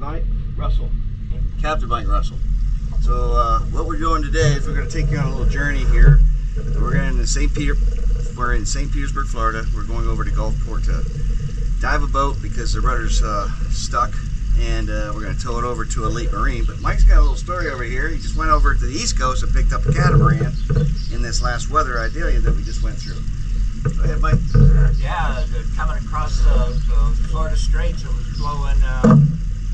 Mike Russell. Captain Mike Russell. So what we're doing today is we're going to take you on a little journey here. We're in St. Petersburg, Florida. We're going over to Gulfport to dive a boat because the rudder's stuck, and we're going to tow it over to Elite Marine. But Mike's got a little story over here. He just went over to the East Coast and picked up a catamaran in this last weather Idalia that we just went through. Go ahead, Mike. Yeah, coming across the Florida Straits, it was blowing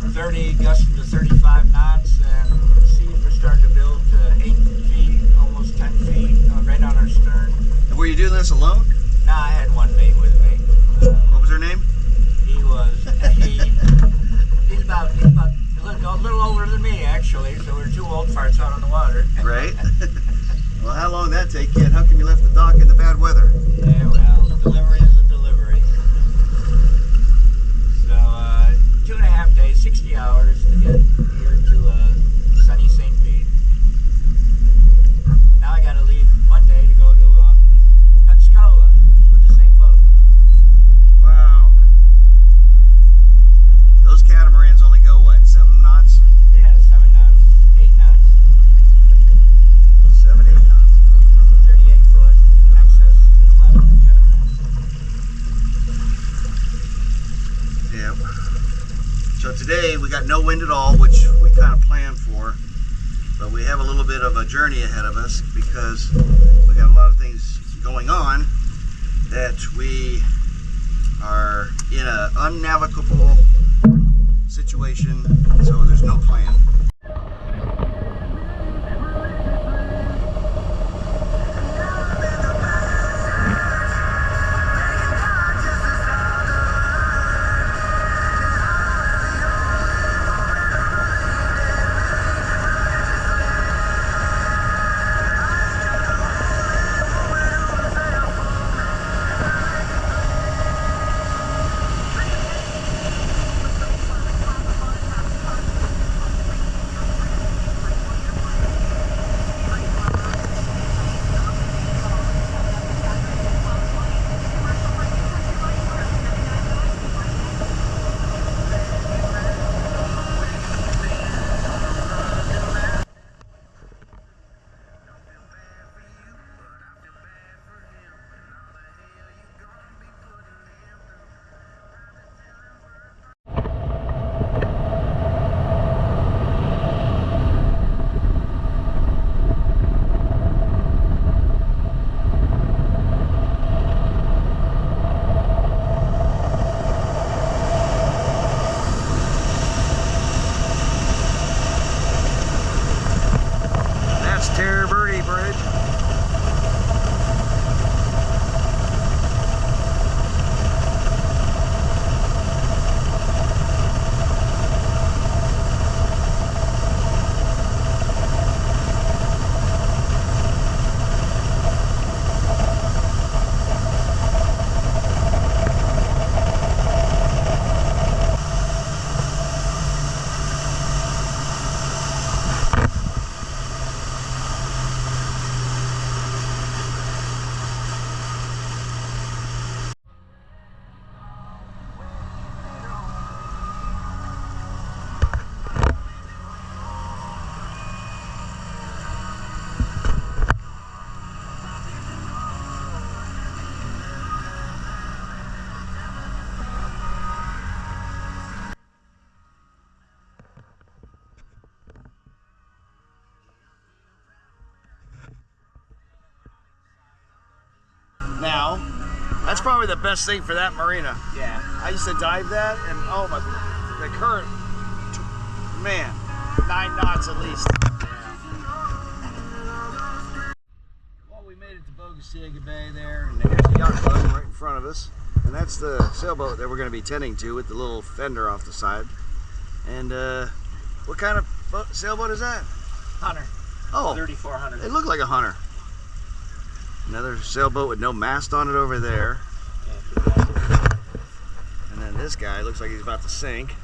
30, gusting to 35 knots, and the seas were starting to build to 8 feet, almost 10 feet, right on our stern. And were you doing this alone? Nah, I had one mate with me. What was her name? He's about a little older than me, actually, so we're two old farts out on the water. Right. Well, how long did that take, kid? How come you left the dock in the bad weather? Yeah, well, delivery is a delivery. So, 2.5 days, 60 hours to get here to sunny St. Pete. Now I got to leave Monday to go to Pensacola with the same boat. Wow. Those catamarans only go, what, 7 knots? Yeah, 7 knots, 8 knots. 7, 8 knots. 38 foot, access 11 catamarans. Yep. So today we got no wind at all, which we kind of planned for, but we have a little bit of a journey ahead of us because we got a lot of things going on that we are in an unnavigable situation, so there's no plan. Bridge. Now, that's probably the best thing for that marina. Yeah. I used to dive that, and oh my, the current, man, 9 knots at least. Well, we made it to Bogaciga Bay there, and there's the yacht club right in front of us. And that's the sailboat that we're going to be tending to with the little fender off the side. And what kind of sailboat is that? Hunter. Oh, 3400. It looked like a Hunter. Another sailboat with no mast on it over there. And then this guy looks like he's about to sink.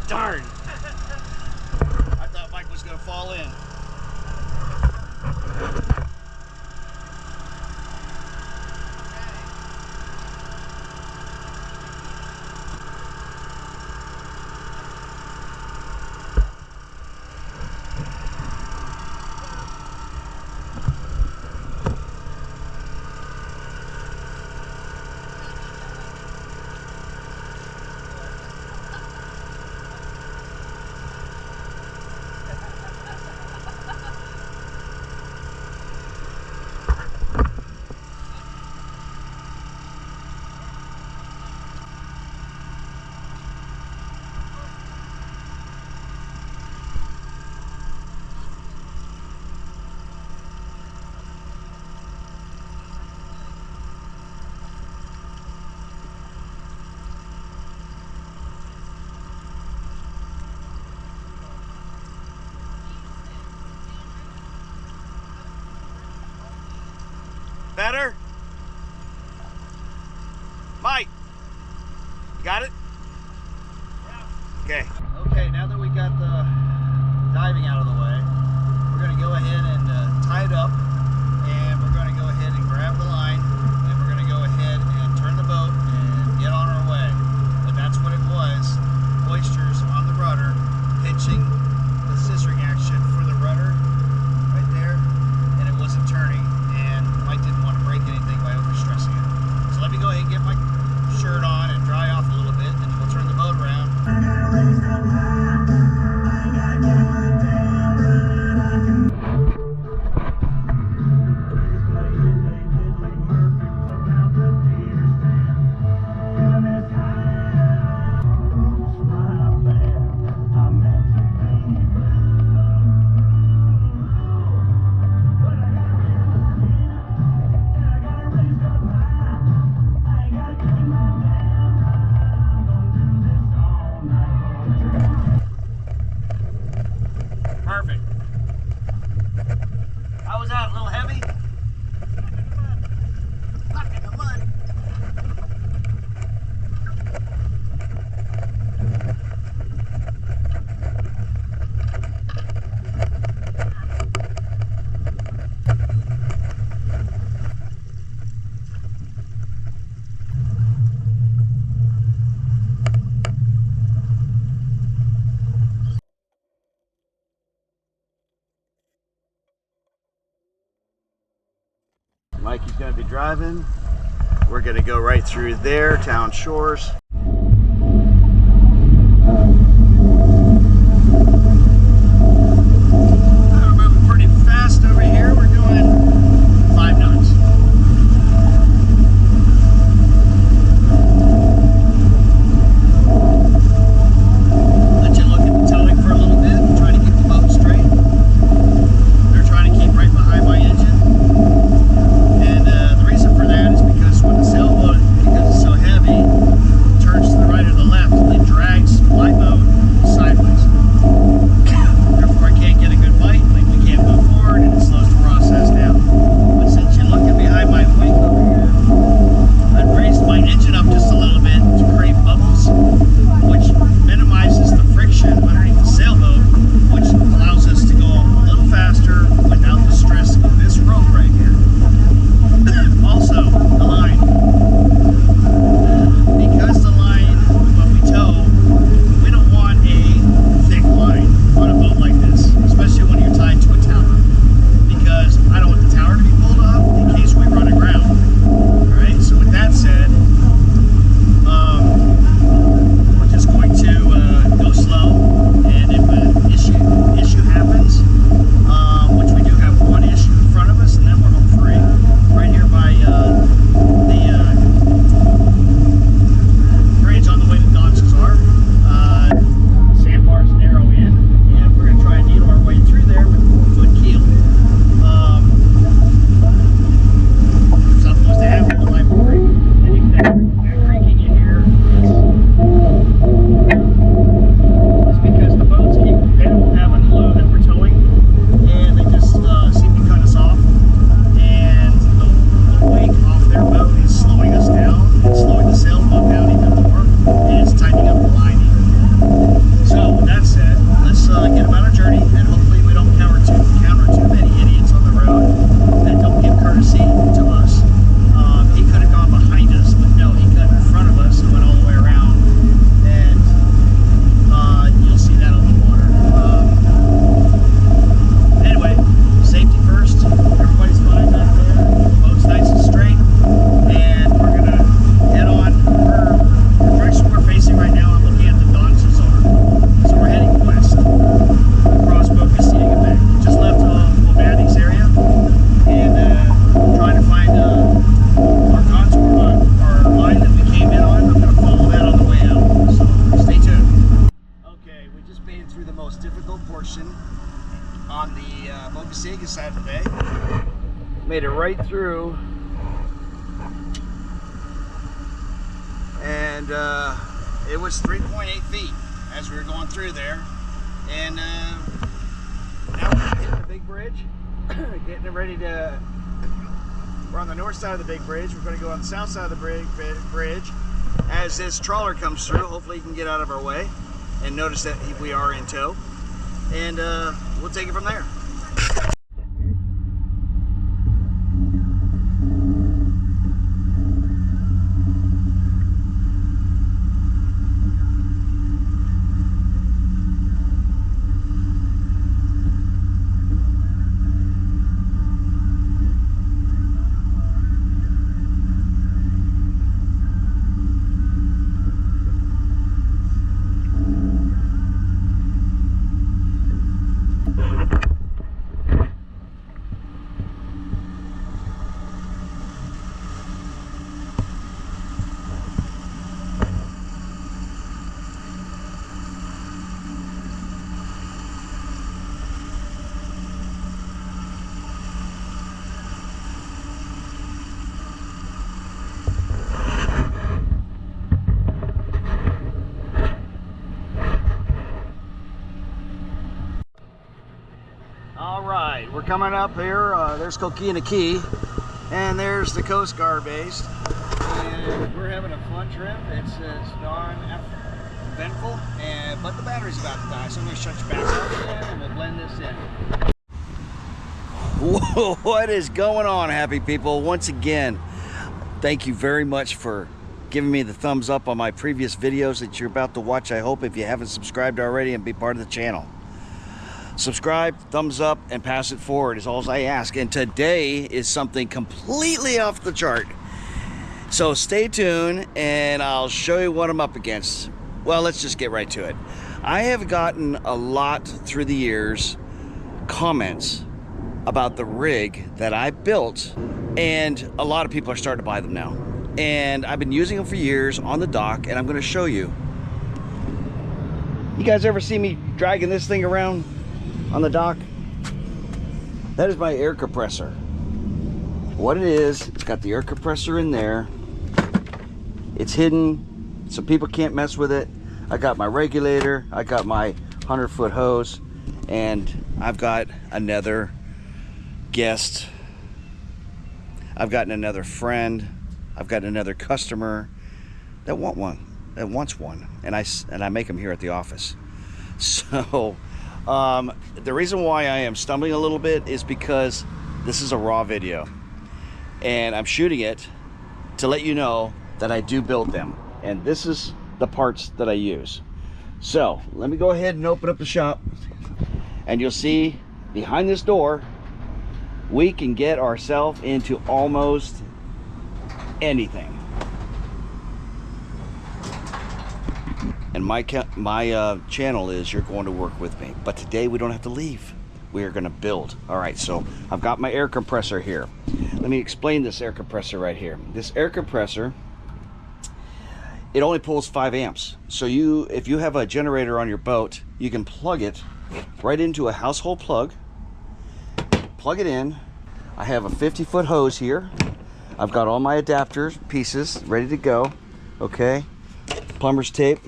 Darn! I thought Mike was gonna fall in. Better? Mike, you got it? Yeah. Okay. Okay, now that we got the diving out of the way, we're going to go ahead and tie it up, and we're going to go ahead and grab the line, and we're going to go ahead and turn the boat and get on our way. And that's what it was, oysters on the rudder, pinching the scissoring action for the rudder right there, and it wasn't turning. Mike didn't want to break anything by overstressing it. So let me go ahead and get my shirt on and dry off a little bit, and then we'll turn the boat around. Perfect. How was that? A little heavy? Stuck in the mud. Mikey's going to be driving. We're going to go right through there, town shores. We're moving pretty fast over here. We're doing 5 knots. Let you look at the towing for a little bit, try to keep the boat straight. They're trying to keep right behind my engine. And the reason for that is because when the sailboat, because it's so heavy, section on the Bocasega side of the bay. Made it right through, and it was 3.8 feet as we were going through there. And now we're hitting the big bridge, getting it ready to. We're on the north side of the big bridge. We're going to go on the south side of the bridge. As this trawler comes through, hopefully he can get out of our way and notice that we are in tow. And we'll take it from there. Alright, we're coming up here. There's Coquina Key, and there's the Coast Guard base. And we're having a fun trip. It's darn eventful, but the battery's about to die, so I'm going to shut your back off again and we'll blend this in. Whoa, what is going on, happy people? Once again, thank you very much for giving me the thumbs up on my previous videos that you're about to watch. I hope, if you haven't subscribed already, and be part of the channel. Subscribe, thumbs up, and pass it forward is all I ask. And today is something completely off the chart. So stay tuned and I'll show you what I'm up against. Well, let's just get right to it. I have gotten a lot through the years comments about the rig that I built, and a lot of people are starting to buy them now. And I've been using them for years on the dock, and I'm going to show you. You guys ever see me dragging this thing around on the dock? That is my air compressor. What it is, it's got the air compressor in there. It's hidden so people can't mess with it. I got my regulator, I got my 100-foot hose, and I've got another guest. I've gotten another friend. I've got another customer that wants one, and I make them here at the office. So the reason why I am stumbling a little bit is because this is a raw video, and I'm shooting it to let you know that I do build them, and this is the parts that I use. So let me go ahead and open up the shop, and you'll see behind this door we can get ourselves into almost anything. And my channel is You're Going to Work With Me. But today we don't have to leave. We are going to build. All right, so I've got my air compressor here. Let me explain this air compressor right here. This air compressor, it only pulls 5 amps. So if you have a generator on your boat, you can plug it right into a household plug. Plug it in. I have a 50-foot hose here. I've got all my adapters pieces ready to go. Okay, plumber's tape.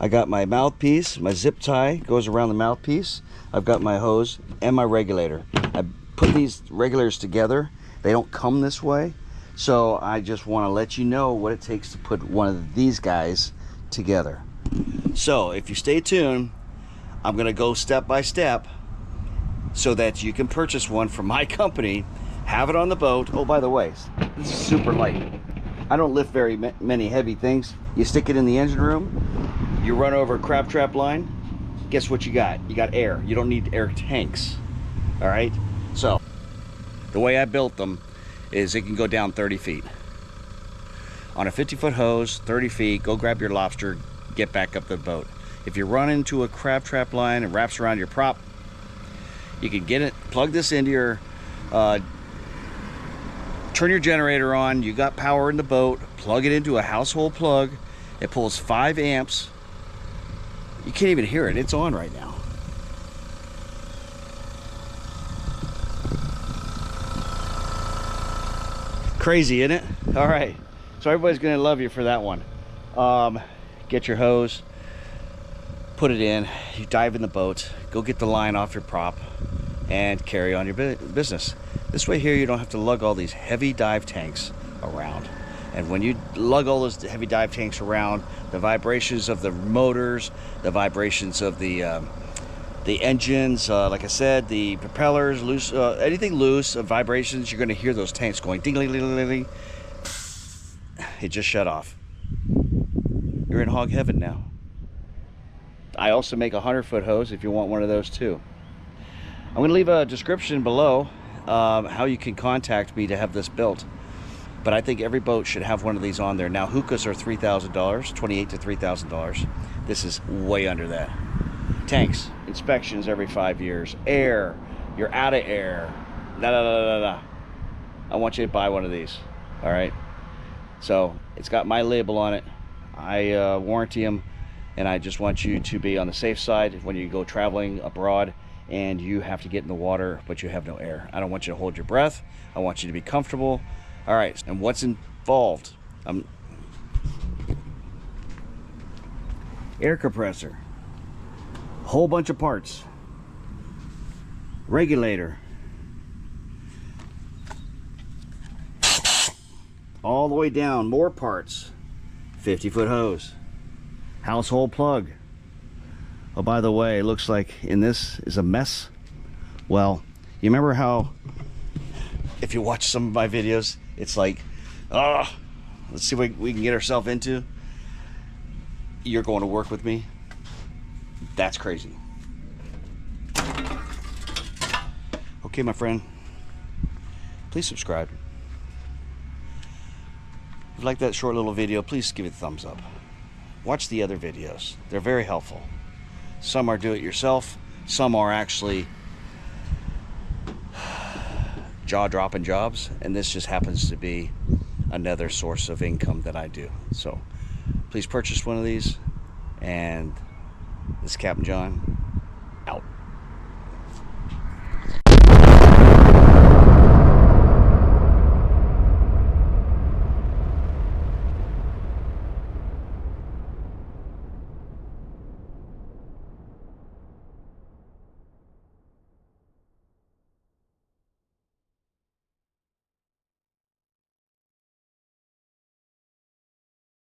I got my mouthpiece, my zip tie goes around the mouthpiece. I've got my hose and my regulator. I put these regulators together. They don't come this way, so I just want to let you know what it takes to put one of these guys together. So if you stay tuned, I'm going to go step by step so that you can purchase one from my company, have it on the boat. Oh, by the way, this is super light. I don't lift very many heavy things. You stick it in the engine room, you run over a crab trap line, guess what you got? You got air. You don't need air tanks. All right? So the way I built them is it can go down 30 feet. On a 50-foot hose, 30 feet, go grab your lobster, get back up the boat. If you run into a crab trap line and wraps around your prop, you can get it, plug this into your, turn your generator on, you got power in the boat, plug it into a household plug, it pulls 5 amps. You can't even hear it, it's on right now. Crazy, isn't it? All right, so everybody's gonna love you for that one. Get your hose, put it in, you dive in the boat, go get the line off your prop, and carry on your business. This way here, you don't have to lug all these heavy dive tanks around. And when you lug all those heavy dive tanks around, the vibrations of the motors, the vibrations of the engines, like I said, the propellers, loose, anything loose, vibrations, you're gonna hear those tanks going ding, ding, ding, ding, ding. It just shut off. You're in hog heaven now. I also make a 100-foot hose if you want one of those too. I'm going to leave a description below how you can contact me to have this built. But I think every boat should have one of these on there. Now hookahs are $3,000, $2,800 to $3,000. This is way under that. Tanks, inspections every 5 years. Air, you're out of air. Da, da, da, da, da. I want you to buy one of these. All right. So it's got my label on it. I warranty them, and I just want you to be on the safe side when you go traveling abroad and you have to get in the water but you have no air. I don't want you to hold your breath. I want you to be comfortable. All right, and what's involved? Air compressor, whole bunch of parts, regulator, all the way down, more parts, 50-foot hose, household plug. Oh, by the way, it looks like in this is a mess. Well, you remember how if you watch some of my videos, it's like, let's see what we can get ourselves into. You're going to work with me. That's crazy. Okay, my friend, please subscribe. If you like that short little video, please give it a thumbs up. Watch the other videos. They're very helpful. Some are do-it-yourself. Some are actually jaw-dropping jobs. And this just happens to be another source of income that I do. So please purchase one of these. And this is Captain John.